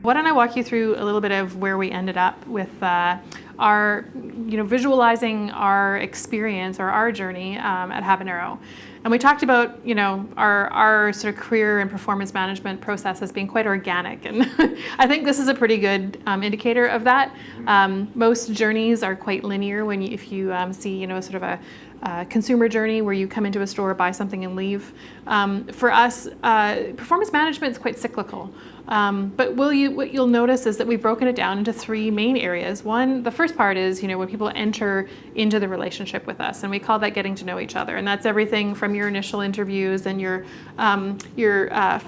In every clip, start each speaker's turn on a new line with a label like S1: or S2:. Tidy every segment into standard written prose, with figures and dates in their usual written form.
S1: Why don't I walk you through a little bit of where we ended up with our, visualizing our experience or our journey at Habanero. And we talked about, our sort of career and performance management process as being quite organic. And I think this is a pretty good indicator of that. Most journeys are quite linear if you see, sort of a consumer journey where you come into a store, buy something and leave. For us, performance management is quite cyclical. But what you'll notice is that we've broken it down into three main areas. One, the first part is, when people enter into the relationship with us, and we call that getting to know each other. And that's everything from your initial interviews and your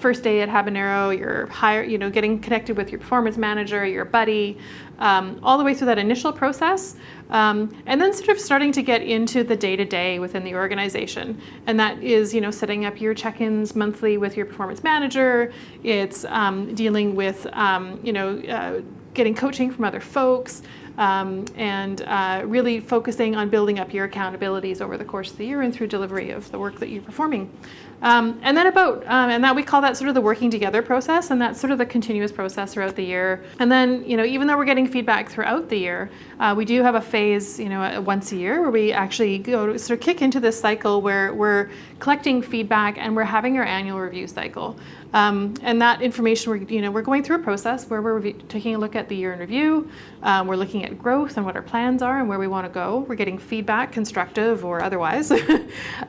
S1: first day at Habanero, your getting connected with your performance manager, your buddy, all the way through that initial process. And then sort of starting to get into the day-to-day within the organization. And that is, setting up your check-ins monthly with your performance manager. It's dealing with, getting coaching from other folks, and really focusing on building up your accountabilities over the course of the year and through delivery of the work that you're performing. And then and that we call that sort of the working together process, and that's sort of the continuous process throughout the year. And then, even though we're getting feedback throughout the year, we do have a phase, once a year where we actually go to sort of kick into this cycle where we're collecting feedback and we're having our annual review cycle. And that information, we're going through a process where we're taking a look at the year in review. We're looking at growth and what our plans are and where we want to go. We're getting feedback, constructive or otherwise.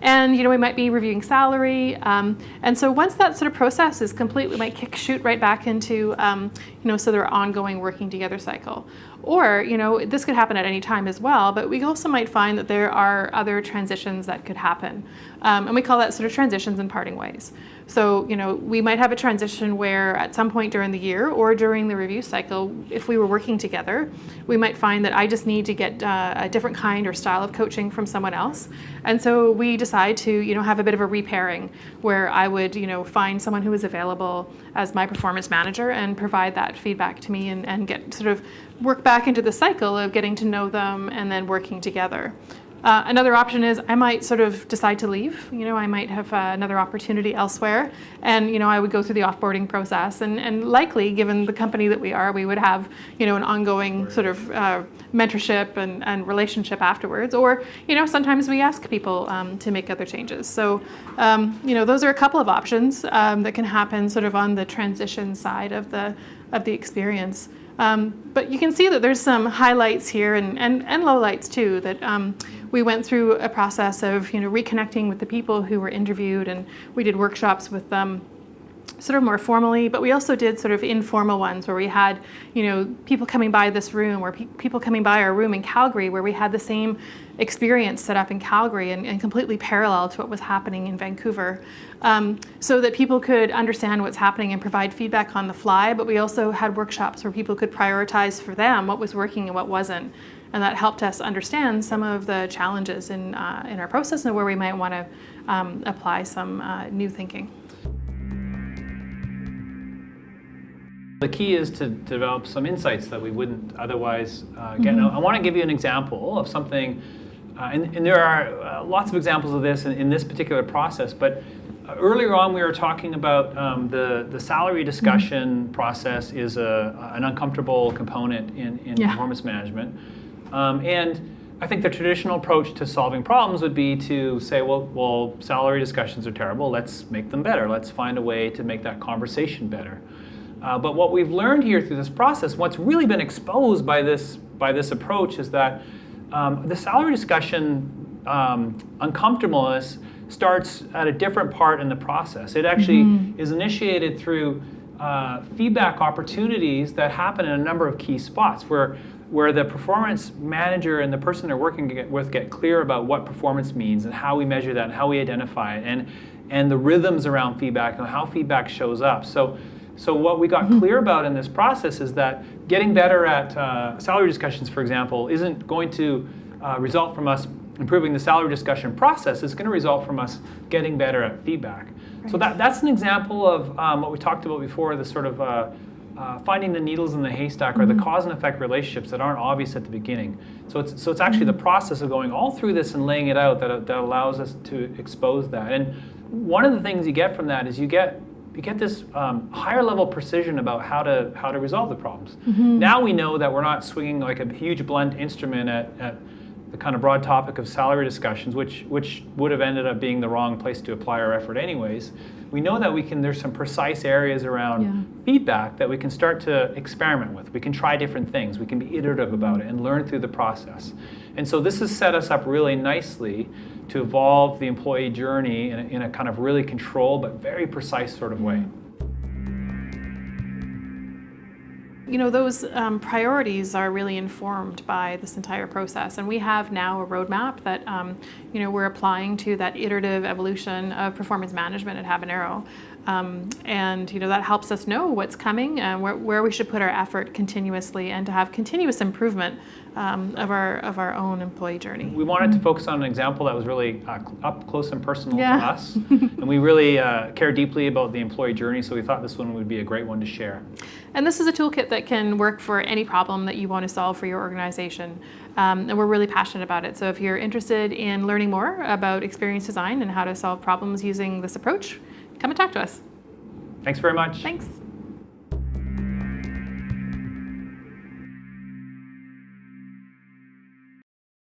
S1: And, we might be reviewing salary. And so once that sort of process is complete, we might shoot right back into, so their ongoing working together cycle. Or, this could happen at any time as well, but we also might find that there are other transitions that could happen. And we call that sort of transitions and parting ways. So, we might have a transition where at some point during the year or during the review cycle, if we were working together, we might find that I just need to get a different kind or style of coaching from someone else. And so we decide to, have a bit of a repairing where I would, find someone who is available as my performance manager and provide that feedback to me and get sort of work back into the cycle of getting to know them and then working together. Another option is I might sort of decide to leave. I might have another opportunity elsewhere, and I would go through the offboarding process, and likely, given the company that we are, we would have an ongoing sort of mentorship and relationship afterwards. Or sometimes we ask people to make other changes. So those are a couple of options that can happen sort of on the transition side of the experience. But you can see that there's some highlights here and lowlights too, that we went through a process of reconnecting with the people who were interviewed, and we did workshops with them sort of more formally, but we also did sort of informal ones where we had people coming by this room, or people coming by our room in Calgary, where we had the same experience set up in Calgary and completely parallel to what was happening in Vancouver, so that people could understand what's happening and provide feedback on the fly. But we also had workshops where people could prioritize for them what was working and what wasn't, and that helped us understand some of the challenges in our process and where we might want to apply some new thinking.
S2: The key is to develop some insights that we wouldn't otherwise get. Now, I want to give you an example of something, and there are lots of examples of this in this particular process, but earlier on we were talking about the salary discussion process is an uncomfortable component in performance management. And I think the traditional approach to solving problems would be to say, well, salary discussions are terrible, let's make them better. Let's find a way to make that conversation better. But what we've learned here through this process, what's really been exposed by this approach, is that the salary discussion uncomfortableness starts at a different part in the process. It actually is initiated through feedback opportunities that happen in a number of key spots where the performance manager and the person they're working with get clear about what performance means and how we measure that and how we identify it and the rhythms around feedback and how feedback shows up. So what we got clear about in this process is that getting better at salary discussions, for example, isn't going to result from us improving the salary discussion process. It's going to result from us getting better at feedback. Right. So that's an example of what we talked about before, the sort of finding the needles in the haystack, or the cause and effect relationships that aren't obvious at the beginning. So it's actually the process of going all through this and laying it out that allows us to expose that. And one of the things you get from that is you get get this higher level precision about how to resolve the problems. Now we know that we're not swinging like a huge blunt instrument at the kind of broad topic of salary discussions, which would have ended up being the wrong place to apply our effort anyways. We know that there's some precise areas around feedback that we can start to experiment with. We can try different things. We can be iterative about it and learn through the process. And so this has set us up really nicely to evolve the employee journey in a kind of really controlled but very precise sort of way.
S1: You know, those priorities are really informed by this entire process, and we have now a roadmap that you know, we're applying to that iterative evolution of performance management at Habanero, and you know, that helps us know what's coming and where we should put our effort continuously, and to have continuous improvement of our own employee journey.
S2: We wanted to focus on an example that was really up close and personal to us, and we really care deeply about the employee journey, so we thought this one would be a great one to share.
S1: And this is a toolkit that can work for any problem that you want to solve for your organization. And we're really passionate about it. So if you're interested in learning more about experience design and how to solve problems using this approach, come and talk to us.
S2: Thanks very much.
S1: Thanks.